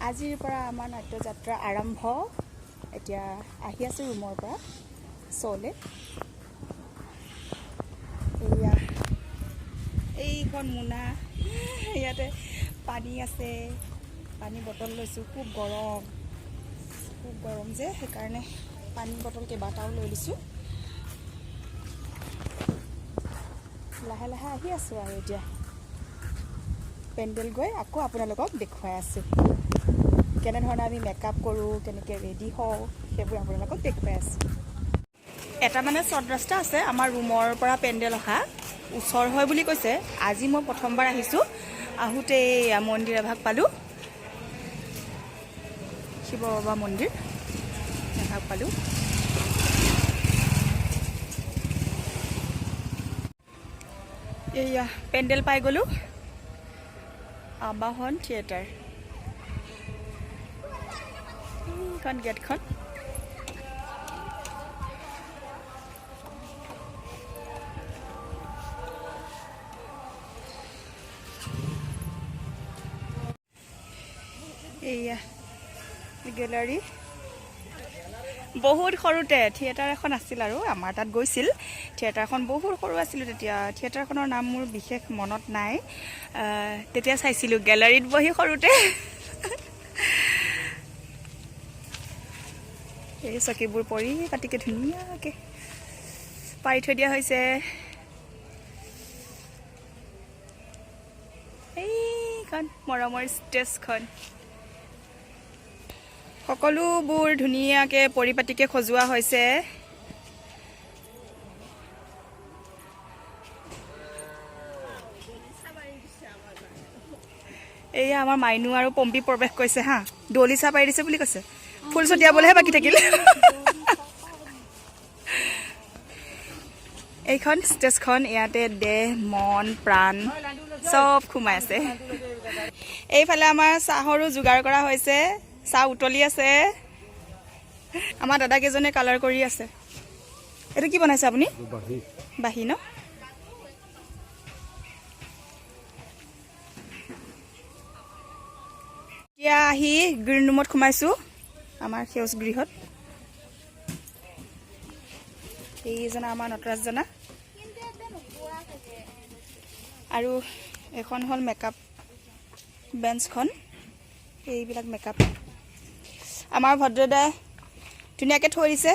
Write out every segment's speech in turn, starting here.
আজিৰ পৰা আমাৰ নাট্য যাত্ৰা আৰম্ভ। এতিয়া আহি আছোঁ ৰুমৰ পৰা শ্ব'লৈ। এয়া এইখন মোনা, ইয়াতে পানী আছে, পানী বটল লৈছোঁ। খুব গৰম যে, সেইকাৰণে পানী বটল কেইবাটাও লৈ লৈছোঁ। লাহে লাহে আহি আছোঁ আৰু এতিয়া পেণ্ডেল গৈ আকৌ আপোনালোকক দেখুৱাই আছোঁ। কেনেধৰণে আমি মেকআপ কৰোঁ, কেনেকৈ ৰেডি হওঁ, সেইবোৰ আপোনালোকক দেখুৱাই আছোঁ। এটা মানে শ্বৰ্ট ৰাস্তা আছে আমাৰ ৰুমৰ পৰা পেণ্ডেল অহা, ওচৰ হয় বুলি কৈছে। আজি মই প্ৰথমবাৰ আহিছোঁ। আহোঁতে এই মন্দিৰ এভাগ পালোঁ, শিৱ বাবা মন্দিৰ এভাগ পালোঁ। এইয়া পেণ্ডেল পাই গ'লোঁ, আৱাহন থিয়েটাৰ। এইখন গেটখন। এইয়া গেলাৰী। বহুত সৰুতে থিয়েটাৰ এখন আছিল আৰু আমাৰ তাত গৈছিল। থিয়েটাৰখন বহুত সৰু আছিলোঁ তেতিয়া। থিয়েটাৰখনৰ নাম মোৰ বিশেষ মনত নাই, তেতিয়া চাইছিলোঁ গেলাৰীত বহি সৰুতে। এই চকীবোৰ পৰিপাটিকৈ ধুনীয়াকৈ পাৰি থৈ দিয়া হৈছে। এইখন মৰমৰ ষ্টেজখন। সকলোবোৰ ধুনীয়াকৈ পৰিপাটিকৈ সজোৱা হৈছে। এয়া আমাৰ মাইনু আৰু পম্পী প্ৰৱেশ কৰিছে হা। দলিচা পাৰি দিছে বুলি কৈছে, ফুল ছটিয়াবলৈহে বাকী থাকিল। এইখন ষ্টেজখন, ইয়াতে দেহ মন প্ৰাণ চব সোমাই আছে। এইফালে আমাৰ চাহৰো যোগাৰ কৰা হৈছে, চাহ উতলি আছে। আমাৰ দাদাকেইজনে কালাৰ কৰি আছে। এইটো কি বনাইছে আপুনি? বাঁহী ন? এতিয়া আহি গ্ৰীণ ৰুমত সোমাইছোঁ, আমাৰ সেউজ গৃহত। এইজনা আমাৰ নটৰাজজনা। আৰু এখন হ'ল মেকআপ বেঞ্চখন। এইবিলাক মেকআপ আমাৰ ভদ্ৰদাই ধুনীয়াকৈ থৈ দিছে।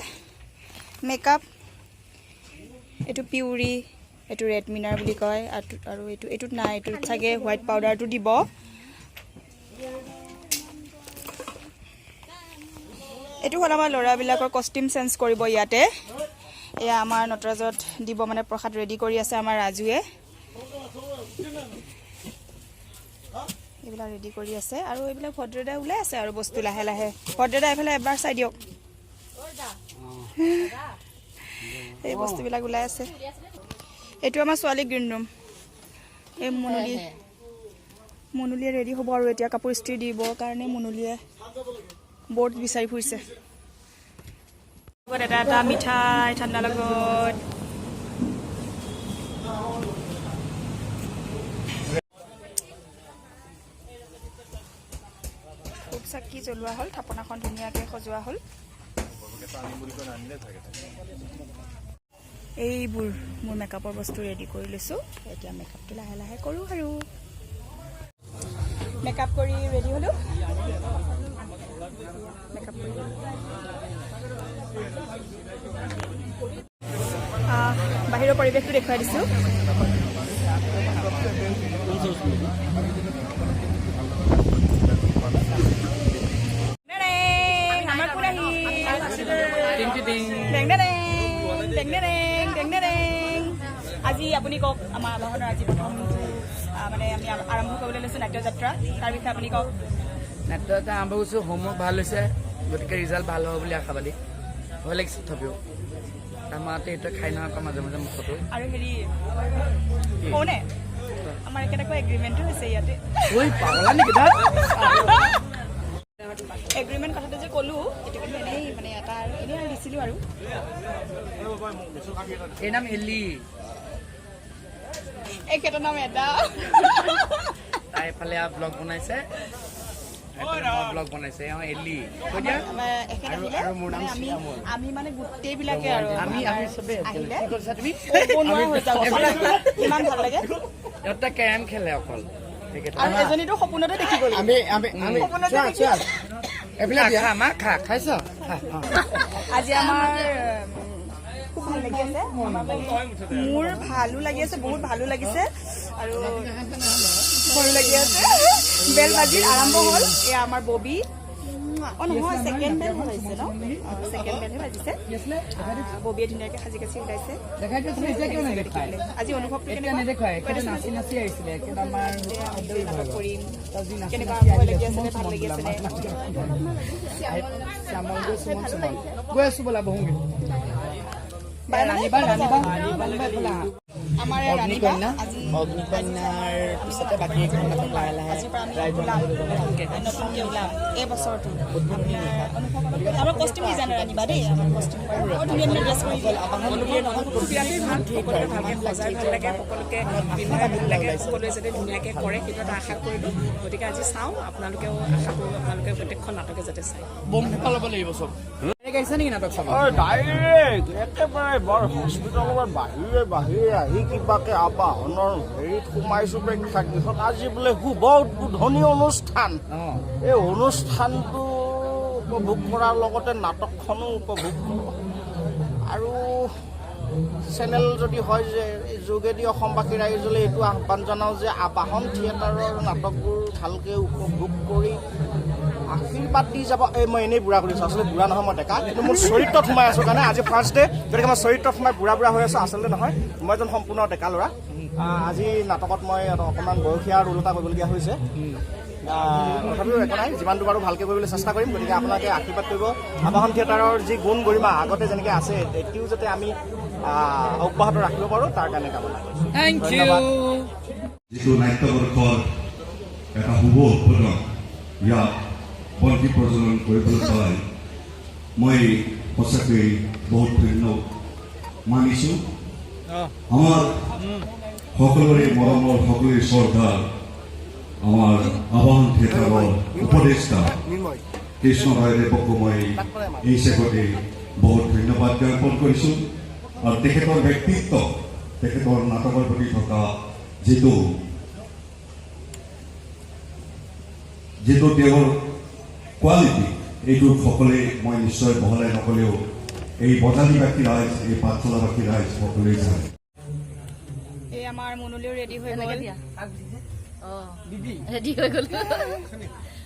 মেকআপ এইটো পিউৰি, এইটো ৰেড মিনাৰ বুলি কয়, আৰু এইটোত নাই, এইটোত চাগে হোৱাইট পাউডাৰটো দিব। এইটো হ'ল আমাৰ ল'ৰাবিলাকৰ কষ্টিউম চেঞ্জ কৰিব ইয়াতে। এয়া আমাৰ নটৰাজত দিব মানে প্ৰসাদ ৰেডি কৰি আছে আমাৰ ৰাজুৱে। এইবিলাক ৰেডি কৰি আছে আৰু এইবিলাক ভদ্ৰদাই ওলাই আছে আৰু বস্তু লাহে লাহে। ভদ্ৰদাই এইফালে এবাৰ চাই দিয়ক, এই বস্তুবিলাক ওলাই আছে। এইটো আমাৰ ছোৱালী গ্ৰীণ ৰুম। এই মুনুলিয়ে ৰেডি হ'ব আৰু এতিয়া কাপোৰ ইস্ত্ৰি দিবৰ কাৰণে মুনুলিয়ে বৰ্ড বিচাৰি ফুৰিছে। এটা এটা মিঠাই ঠাণ্ডা লগত। খুব চাকি জ্বলোৱা হ'ল, থাপনাখন ধুনীয়াকৈ সজোৱা হ'ল। এইবোৰ মোৰ মেকআপৰ বস্তু ৰেডি কৰি লৈছোঁ। এতিয়া মেকআপটো লাহে লাহে কৰোঁ আৰু মেকআপ কৰি ৰেডি হ'লোঁ। মেকআপ কৰি বাহিৰৰ পৰিৱেশটো দেখুৱাই দিছোঁ। আজি আপুনি কওক, আমাৰ আৱাহনৰ আজি প্ৰথম মানে আমি আৰম্ভ কৰিবলৈ লৈছোঁ নাট্য যাত্ৰা, তাৰ বিষয়ে আপুনি কওক। নাট্য যাত্ৰা আৰম্ভ কৰিছোঁ, হোমৱৰ্ক ভাল হৈছে, গতিকে ৰিজাল্ট ভাল হ'ব বুলি আশাবাদী। ভয় লাগিছে তথাপিও আমাৰ এইটো খাই নহয় মাজে মাজে মুখতো। আৰু হেৰি কওঁনে, আমাৰ কেনেকুৱা এগ্ৰিমেণ্টো হৈছে ইয়াতে। এগ্ৰিমেণ্ট কথাটো যে ক'লোঁ, সেইটো কিন্তু এনেই মানে এটা এনেই দিছিলোঁ আৰু। এই নাম এলি, এখেতৰ নাম এটা। তাই এফালে ব্লগ বনাইছে, ব্লগ বনাইছে এলি কৈ দিয়া এখেত আহিলে আমি মানে গোটেইবিলাকে আৰু আমি চবে আহিলে কি কৰিছা তুমি বনোৱা হৈ যাওঁ ইমান ভাল লাগে এটা কেৰম খেলে অকল আৰু এজনীতো সপোনতে দেখি গ'লো আমি সপোনতে দেখি এইবিলাক দিয়া আমাক খাইছ আজি আমাৰ খুব ভাল লাগি আছে মোৰ ভালো লাগি আছে বহুত ভালো লাগিছে আৰু ভয়ো লাগি আছে বেল বাজিৰ আৰম্ভ হ'ল এয়া আমাৰ ববি নহয় ছেকেণ্ড বেল বাজিছে ন ছেকেণ্ড বেলহে বাজিছে ববিয়ে ধুনীয়াকৈ সাজি কাচি ওলাইছে আজি অনুভৱটো কৰিম কেনেকুৱা ভয় লাগি আছে ভাল লাগি আছে গৈ আছো বোলা বহুগে আমাৰ অগ্নিকন্যাৰ পিছতে বাকী লাহে লাহে নতুনকৈ ওলাম এই বছৰটো আমাৰ কষ্টিম ডিজাইনাৰ আনিবা দেই আমাৰ কষ্টিম ধুনীয়া ধুনীয়া ড্ৰেছ কৰি সকলোৱে যাতে ধুনীয়াকৈ কৰে সেইটো এটা আশা কৰিলোঁ গতিকে আজি চাওঁ আপোনালোকেও আশা কৰোঁ আপোনালোকে প্ৰত্যেকখন নাটকে যাতে চায় বম ল'ব লাগিব চব গাইছা নেকি নাটক চাব ডাইৰেক্ট একেবাৰে বৰ হস্পিটেলৰ বাহিৰে আহি কিবাকে আবাহনৰ হেৰিত সোমাইছো প্ৰেক্ষাগৃহত আজি বোলে শুভ উদ্বোধনী অনুষ্ঠান এই অনুষ্ঠানটো উপভোগ কৰাৰ লগতে নাটকখনো উপভোগ কৰোঁ আৰু চেনেল যদি হয় যে যোগেদি অসমবাসী ৰাইজলৈ এইটো আহ্বান জনাওঁ যে আবাহন থিয়েটাৰৰ নাটকবোৰ ভালকৈ উপভোগ কৰি আশীৰ্বাদ দি যাব মই এনেই বুঢ়া কৰিছোঁ আচলতে বুঢ়া নহয় মই ডেকা কিন্তু মোৰ চৰিত্ৰত সোমাই আছোঁ কাৰণে আজি ফাৰ্ষ্ট ডে গতিকে মই চৰিত্ৰত সোমাই বুঢ়া হৈ আছোঁ আচলতে নহয় মই এজন সম্পূৰ্ণ ডেকা ল'ৰা আজি নাটকত মই অকণমান বয়সীয়া ৰোল এটা কৰিবলগীয়া হৈছে তথাপিও একো নাই যিমানটো বাৰু ভালকৈ কৰিবলৈ চেষ্টা কৰিম গতিকে আপোনালোকে আশীৰ্বাদ কৰিব আবাহন থিয়েটাৰৰ যি গুণ গৰিমা আগতে যেনেকৈ আছে এতিয়াও যাতে আমি অব্যাহত ৰাখিব পাৰোঁ তাৰ কাৰণে কামনা ধন্যবাদ যিটো নাট্য বৰ্ষৰ এটা শুভ উদ্বোধন ইয়াত বন্তি প্ৰজ্বলন কৰিবলৈ পাই মই সঁচাকৈ বহুত ধন্য মানিছোঁ আমাৰ সকলোৰে মৰমৰ সকলোৰে শ্ৰদ্ধাৰ আমাৰ আবাহন থিয়েটাৰৰ উপদেষ্টা কৃষ্ণ ভাইদেৱকো মই এই চেগতে বহুত ধন্যবাদ জ্ঞাপন কৰিছোঁ আৰু তেখেতৰ ব্যক্তিত্ব তেখেতৰ নাটকৰ প্ৰতি থকা যিটো তেওঁৰ কোৱালিটি এইটো সকলোৱে মই নিশ্চয় বহলাই নকলেও এই বজালীবাসী ৰাইজ এই পাঠশালাবাসী ৰাইজ সকলোৱে জানে এই আমাৰ মনুলিও ৰেডি হৈ গ'ল ৰেডি হৈ গ'ল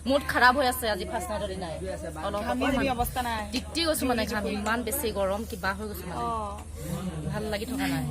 মুড খাৰাপ হৈ আছে আজি ফাৰ্ষ্ট নাইটৰ দিনাই অৱস্থা নাই তিতি গৈছো মানে ঘামি ইমান বেছি গৰম কিবা হৈ গৈছো মানে ভাল লাগি থকা নাই